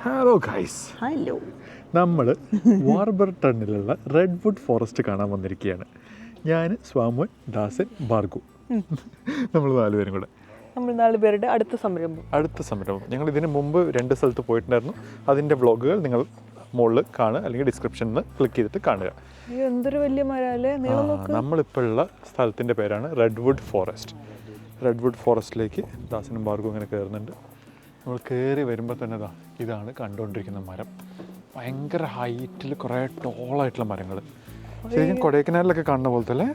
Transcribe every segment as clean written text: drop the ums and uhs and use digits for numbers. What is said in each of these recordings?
Hello guys, hello. നമ്മൾ വാർബർട്ടണിലുള്ള redwood forest കാണാൻ വന്നിരിക്കുകയാണ്. ഞാൻ, സ്വാമോൻ, ദാസൻ, ഭാർഗു, നമ്മൾ 4 പേരും കൂടെ. നമ്മൾ 4 പേരുടെ അടുത്ത സംരംഭം. ഞങ്ങൾ ഇതിന് മുമ്പ് 2 സ്ഥലത്ത് പോയിട്ടുണ്ടായിരുന്നു. അതിൻ്റെ വ്ളോഗുകൾ നിങ്ങൾ മുകളിൽ കാണുക, അല്ലെങ്കിൽ ഡിസ്ക്രിപ്ഷനിൽ നിന്ന് ക്ലിക്ക് ചെയ്തിട്ട് കാണുക. എന്തൊരു വലിയ മരല്ലേ. നമ്മളിപ്പോൾ ഉള്ള സ്ഥലത്തിൻ്റെ പേരാണ് റെഡ്വുഡ് ഫോറസ്റ്റ്. റെഡ്വുഡ് ഫോറസ്റ്റിലേക്ക് ദാസനും ഭാർഗവും ഇങ്ങനെ കയറുന്നുണ്ട്. നമ്മൾ കയറി വരുമ്പോൾ തന്നെ ഇതാണ് കണ്ടുകൊണ്ടിരിക്കുന്ന മരം. ഭയങ്കര ഹൈറ്റിൽ കുറേ ടോളായിട്ടുള്ള മരങ്ങൾ. ശരിക്കും കൊടൈക്കനാലിലൊക്കെ കാണുന്ന പോലത്തെ അല്ലേ?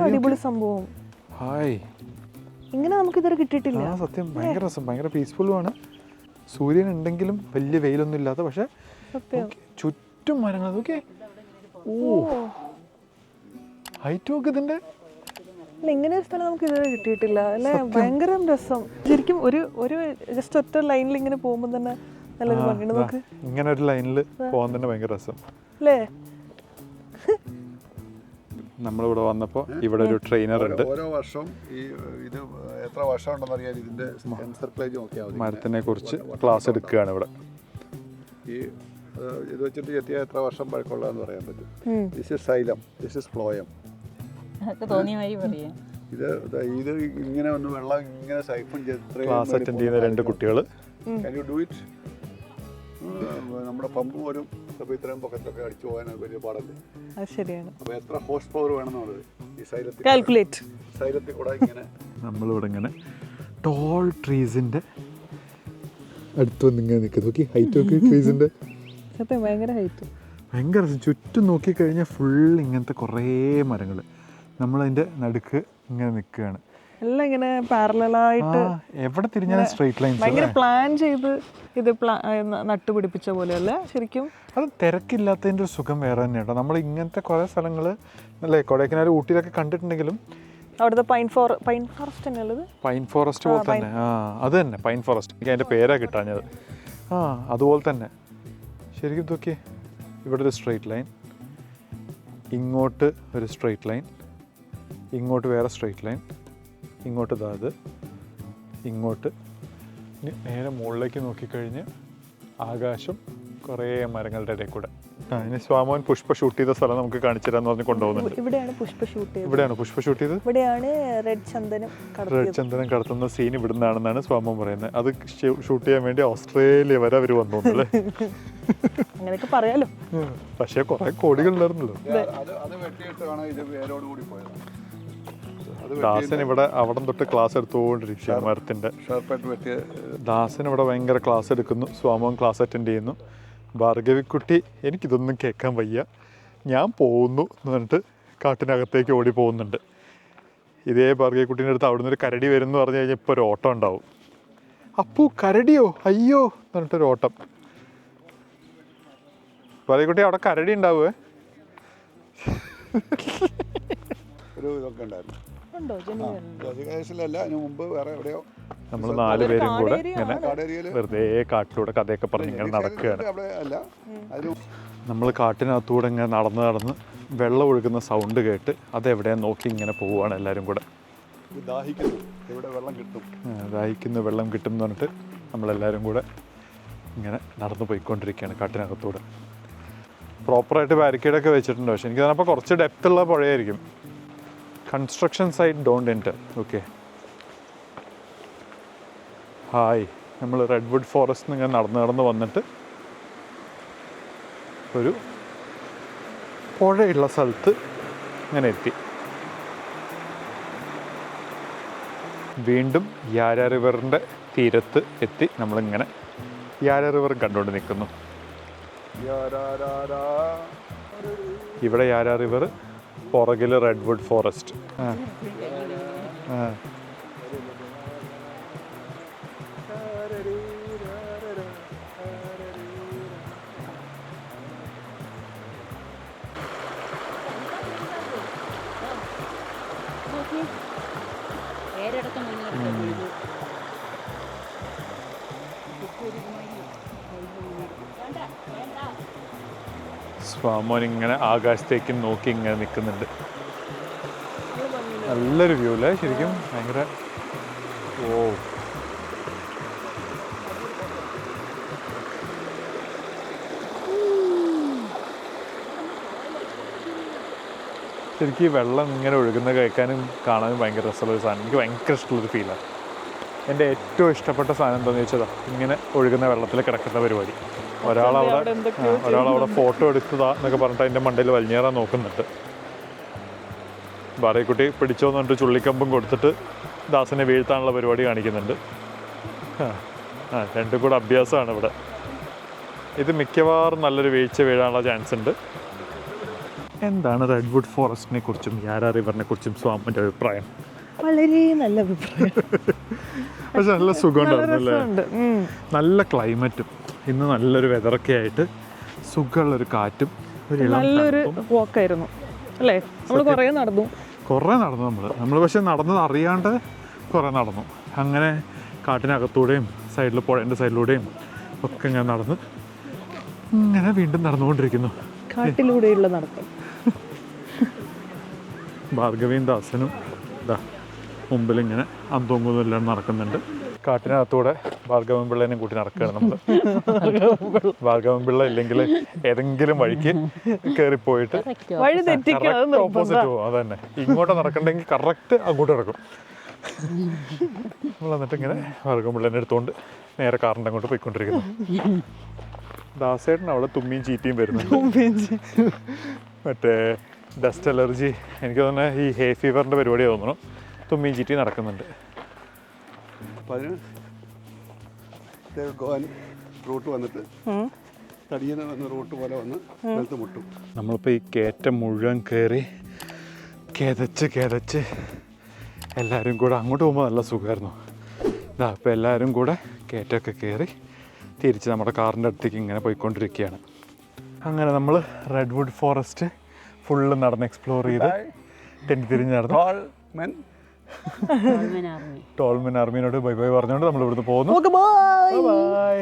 അടിപൊളി സംഭവം. ഹായ്, ഇങ്ങനെ നമുക്ക് ഇതുവരെ കിട്ടിയിട്ടില്ല. സത്യം ഭയങ്കര രസം, ഭയങ്കര പീസ്ഫുള്ളുമാണ്. സൂര്യൻ ഉണ്ടെങ്കിലും വലിയ വെയിലൊന്നും ഇല്ലാത്ത, പക്ഷെ ചുറ്റും മരങ്ങൾ. നോക്കിയേ, ഹൈറ്റ് നോക്ക് ഇതിൻ്റെ. ഇങ്ങനെ ഒരു സ്ഥലം നമുക്ക് ഇതുവരെ കിട്ടിയിട്ടില്ല അല്ലേ? ഭയങ്കര രസം. ശരിക്കും ഒരു ജസ്റ്റ് ഒറ്റ ലൈനിൽ ഇങ്ങനെ പോകുമ്പോൾ തന്നെ നല്ലൊരു ഭംഗിയുണ്ട്. നമുക്ക് ഇങ്ങനെ ഒരു ലൈനിൽ പോകാൻ തന്നെ ഭയങ്കര രസം അല്ലേ? നമ്മളിവിടെ വന്നപ്പോൾ ഇവിടെ ഒരു ട്രെയിനർ ഉണ്ട്. ഓരോ വർഷം ഇത് എത്ര വർഷം ഉണ്ടെന്ന് അറിയാൻ ഇതിന്റെ സെൻസർ പ്ലേജ് നോക്കിയാൽ മതി. മരത്തിനെ കുറിച്ച് ക്ലാസ് എടുക്കുകയാണ് ഇവിടെ. ഈ ഇത് വെച്ചിട്ട് എത്തിയാൽ എത്ര വർഷം പഴക്കമുള്ളതെന്ന് പറയാൻ പറ്റും. This is xylem, this is phloem. ഇത് ഇങ്ങനെ ഒന്ന് വെള്ളം ഇങ്ങനെ സൈഫൺ ക്ലാസ് അറ്റൻഡ് ചെയ്യുന്ന 2 കുട്ടികൾ. Can you do it? നമ്മുടെ പമ്പ് പോലും ഇത്രയും പൊക്കത്തൊക്കെ അടിച്ചു പോകാൻ വലിയ പാടല്ലേ. അത് ശരിയാണ്. അപ്പോൾ എത്ര ഹോഴ്സ് പവർ വേണമെന്നുള്ളത് ഈ സൈലത്തിൽ കൂടെ ഇങ്ങനെ നമ്മളിവിടെ ഇങ്ങനെ ടോൾ ട്രീസിൻ്റെ അടുത്ത് വന്ന് ഇങ്ങനെ നിൽക്കുന്നത്. നോക്കി ഹൈറ്റ് നോക്കി ട്രീസിൻ്റെ. സത്യം ഭയങ്കര ഹൈറ്റ്. ഭയങ്കര ചുറ്റും നോക്കിക്കഴിഞ്ഞാൽ ഫുൾ ഇങ്ങനത്തെ കുറേ മരങ്ങൾ. നമ്മളതിൻ്റെ നടുക്ക് ഇങ്ങനെ നിൽക്കുകയാണ്. എല്ലാം ഇങ്ങനെ പാരലായിട്ട് എവിടെ തിരിഞ്ഞാലും സ്ട്രെയിറ്റ് ലൈൻസ്. ഭയങ്കര പ്ലാൻ ചെയ്ത് ഇത് നട്ടുപിടിപ്പിച്ച പോലെയല്ലേ ശരിക്കും. അത് തിരക്കില്ലാത്തതിൻ്റെ ഒരു സുഖം വേറെ തന്നെ കേട്ടോ. നമ്മൾ ഇങ്ങനത്തെ കുറേ സ്ഥലങ്ങൾ അല്ലേ കൊടൈക്കനാൽ, ഊട്ടിയിലൊക്കെ കണ്ടിട്ടുണ്ടെങ്കിലും അവിടുത്തെ പൈൻ ഫോറസ്റ്റ് തന്നെയുള്ളത്. പൈൻ ഫോറസ്റ്റ് പോലെ തന്നെ. അത് തന്നെ പൈൻ ഫോറസ്റ്റ്. എനിക്ക് അതിൻ്റെ പേരാണ് കിട്ടാഞ്ഞത്. അതുപോലെ തന്നെ ശരിക്കും നോക്കിയേ, ഇവിടെ ഒരു സ്ട്രെയിറ്റ് ലൈൻ, ഇങ്ങോട്ട് ഒരു സ്ട്രെയിറ്റ് ലൈൻ, ഇങ്ങോട്ട് വേറെ സ്ട്രെയിറ്റ് ലൈൻ, ഇങ്ങോട്ട് അത്, ഇങ്ങോട്ട് നേരെ മുകളിലേക്ക് നോക്കിക്കഴിഞ്ഞ് ആകാശം, കുറേ മരങ്ങളുടെ ഇടയിൽ കൂടെ. ഇനി സ്വാമോൻ പുഷ്പ ഷൂട്ട് ചെയ്ത സ്ഥലം നമുക്ക് കാണിച്ചു തരാമെന്ന് പറഞ്ഞ് കൊണ്ടുപോകുന്നുണ്ട്. ഇവിടെയാണ് പുഷ്പ ഷൂട്ട് ചെയ്തത്. ഇവിടെയാണ് റെഡ് ചന്ദനം കടത്തുന്ന സീൻ ഇവിടുന്നാണെന്നാണ് സ്വാമോൻ പറയുന്നത്. അത് ഷൂട്ട് ചെയ്യാൻ വേണ്ടി ഓസ്ട്രേലിയ വരെ അവർ വന്നു അല്ലേ? അങ്ങനെയൊക്കെ പറയാലോ. പക്ഷേ കുറേ കോടികളുണ്ടായിരുന്നല്ലോ. ദാസൻ ഇവിടെ അവിടെ തൊട്ട് ക്ലാസ് എടുത്തുകൊണ്ടിരിക്കുകയാണ് മരത്തിൻ്റെ. ദാസൻ ഇവിടെ ഭയങ്കര ക്ലാസ് എടുക്കുന്നു. സ്വാമോൻ ക്ലാസ് അറ്റൻഡ് ചെയ്യുന്നു. ഭാർഗവിക്കുട്ടി എനിക്കിതൊന്നും കേൾക്കാൻ വയ്യ, ഞാൻ പോകുന്നു എന്ന് പറഞ്ഞിട്ട് കാട്ടിനകത്തേക്ക് ഓടി പോകുന്നുണ്ട്. ഇതേ ഭാർഗവിക്കുട്ടീൻ്റെ അടുത്ത് അവിടെ നിന്നൊരു കരടി വരും എന്ന് പറഞ്ഞു കഴിഞ്ഞാൽ ഇപ്പോൾ ഒരു ഓട്ടം ഉണ്ടാവും. അപ്പു കരടിയോ അയ്യോ എന്ന് പറഞ്ഞിട്ടൊരു ഓട്ടം. ഭാർഗവിക്കുട്ടി അവിടെ കരടി ഉണ്ടാവുമേ? ഒരു ഇതൊക്കെ ഉണ്ടായിരുന്നു. നമ്മൾ 4 പേരും കൂടെ ഇങ്ങനെ വെറുതെ കാട്ടിലൂടെ കഥയൊക്കെ പറഞ്ഞ് ഇങ്ങനെ നടക്കുകയാണ്. നമ്മൾ കാട്ടിനകത്തൂടെ ഇങ്ങനെ നടന്ന് വെള്ളം ഒഴുകുന്ന സൗണ്ട് കേട്ട് അതെവിടെയാണ് നോക്കി ഇങ്ങനെ പോവുകയാണ് എല്ലാവരും കൂടെ. ദാഹിക്കുന്ന വെള്ളം കിട്ടും എന്ന് പറഞ്ഞിട്ട് നമ്മളെല്ലാവരും കൂടെ ഇങ്ങനെ നടന്നു പോയിക്കൊണ്ടിരിക്കുകയാണ് കാട്ടിനകത്തൂടെ. പ്രോപ്പറായിട്ട് ബാരിക്കേഡൊക്കെ വെച്ചിട്ടുണ്ട്. പക്ഷെ എനിക്ക് തോന്നുന്നപ്പോൾ കുറച്ച് ഡെപ്തുള്ള പുഴയായിരിക്കും. Construction site don't enter. Okay, hi. നമ്മൾ റെഡ്വുഡ് ഫോറസ്റ്റ് ഇങ്ങനെ നടന്ന് വന്നിട്ട് ഒരു പുഴയുള്ള സ്ഥലത്ത് ഇങ്ങനെ എത്തി. വീണ്ടും യാര റിവറിൻ്റെ തീരത്ത് എത്തി. നമ്മളിങ്ങനെ യാര റിവർ കണ്ടുകൊണ്ട് നിൽക്കുന്നു. ഇവിടെ യാര റിവർ, പുറകിൽ റെഡ്വുഡ് ഫോറസ്റ്റ്. സ്വാമോൻ ഇങ്ങനെ ആകാശത്തേക്ക് നോക്കി ഇങ്ങനെ നിൽക്കുന്നുണ്ട്. നല്ലൊരു വ്യൂ അല്ലേ ശരിക്കും? ഭയങ്കര ശരിക്കും ഈ വെള്ളം ഇങ്ങനെ ഒഴുകുന്ന കേൾക്കാനും കാണാനും ഭയങ്കര രസമുള്ളൊരു സാധനം. എനിക്ക് ഭയങ്കര ഇഷ്ടമുള്ളൊരു ഫീലാണ്. എൻ്റെ ഏറ്റവും ഇഷ്ടപ്പെട്ട സാധനം എന്താണെന്ന് ചോദിച്ചതാ ഇങ്ങനെ ഒഴുകുന്ന വെള്ളത്തിൽ കിടക്കുന്ന പരിപാടി. ഒരാളവിടെ ഫോട്ടോ എടുത്തതാ എന്നൊക്കെ പറഞ്ഞിട്ട് അതിൻ്റെ മണ്ടയിൽ വലിഞ്ഞേറാൻ നോക്കുന്നുണ്ട്. ബാറേക്കുട്ടി പിടിച്ചോന്ന് പറഞ്ഞിട്ട് ചുള്ളിക്കമ്പും കൊടുത്തിട്ട് ദാസനെ വീഴ്ത്താനുള്ള പരിപാടി കാണിക്കുന്നുണ്ട്. രണ്ടും കൂടെ അഭ്യാസമാണ് ഇവിടെ. ഇത് മിക്കവാറും നല്ലൊരു വീഴ്ച വീഴാനുള്ള ചാൻസ് ഉണ്ട്. എന്താണ് റെഡ്വുഡ് ഫോറസ്റ്റിനെ കുറിച്ചും യാരാ റിവറിനെ കുറിച്ചും സ്വാമിൻ്റെ അഭിപ്രായം? വളരെ നല്ല അഭിപ്രായം. പക്ഷെ നല്ല സുഖമുണ്ടായിരുന്നല്ലേ, നല്ല ക്ലൈമറ്റും ഇന്ന് നല്ലൊരു വെതറൊക്കെ ആയിട്ട് സുഖമുള്ളൊരു കാറ്റും നല്ലൊരു വാക്കായിരുന്നു അല്ലേ? നമ്മൾ കുറേ നടന്നു നമ്മൾ പക്ഷെ നടന്നത് അറിയാണ്ട് കുറേ നടന്നു. അങ്ങനെ കാട്ടിനകത്തൂടെയും സൈഡിൽ പുഴേൻ്റെ സൈഡിലൂടെയും ഒക്കെ ഇങ്ങനെ നടന്ന് ഇങ്ങനെ വീണ്ടും നടന്നുകൊണ്ടിരിക്കുന്നു. കാട്ടിലൂടെയുള്ള നടത്തം. ഭാർഗവിയും ദാസനും ഇതാ മുമ്പിൽ ഇങ്ങനെ അന്തോങ്കുന്നും എല്ലാം നടക്കുന്നുണ്ട്. കാട്ടിനകത്തൂടെ ഭാർഗവൻ പിള്ളേനെയും കൂട്ടി നടക്കുകയാണ് നമ്മൾ. ഭാർഗവൻ പിള്ള ഇല്ലെങ്കിൽ ഏതെങ്കിലും വഴിക്ക് കയറിപ്പോയിട്ട് വഴി തെറ്റിക്കാതെ ഓപ്പോസിറ്റ് പോകും. അത് തന്നെ, ഇങ്ങോട്ട് നടക്കണ്ടെങ്കിൽ കറക്റ്റ് അങ്ങോട്ട് നടക്കും. നമ്മൾ എന്നിട്ട് ഇങ്ങനെ ഭാർഗവൻ പിള്ളേനെ എടുത്തുകൊണ്ട് നേരെ കാറിൻ്റെ അങ്ങോട്ട് പോയിക്കൊണ്ടിരിക്കുന്നു. ദാസേട്ടൻ അവിടെ തുമ്മിയും ചീറ്റിയും വരുന്നുണ്ട്. മറ്റേ ഡസ്റ്റ് അലർജി, എനിക്ക് തോന്നുന്നത് ഈ ഹേ ഫീവറിൻ്റെ പരിപാടി തോന്നുന്നു. തുമ്മിയും ചീറ്റിയും നടക്കുന്നുണ്ട്. അപ്പം അതിന് റൂട്ട് വന്നിട്ട് തടിയെന്ന് വന്ന റൂട്ട് പോലെ വന്ന് വെളുത്ത് മുട്ടും. നമ്മളിപ്പോൾ ഈ കയറ്റം മുഴുവൻ കയറി കിതച്ച് എല്ലാവരും കൂടെ അങ്ങോട്ട് പോകുമ്പോൾ നല്ല സുഖമായിരുന്നു. ഇതാ ഇപ്പോൾ എല്ലാവരും കൂടെ കയറ്റമൊക്കെ കയറി തിരിച്ച് നമ്മുടെ കാറിൻ്റെ അടുത്തേക്ക് ഇങ്ങനെ പോയിക്കൊണ്ടിരിക്കുകയാണ്. അങ്ങനെ നമ്മൾ റെഡ്വുഡ് ഫോറസ്റ്റ് ഫുള്ള് നടന്ന് എക്സ്പ്ലോർ ചെയ്ത് തിരിഞ്ഞ് നടന്നു. ടോൾമെൻ ആർമിനോട് ബൈ ബൈ പറഞ്ഞുകൊണ്ട് നമ്മൾ ഇവിടുന്ന് പോകുന്നു. ബൈ. ബൈ.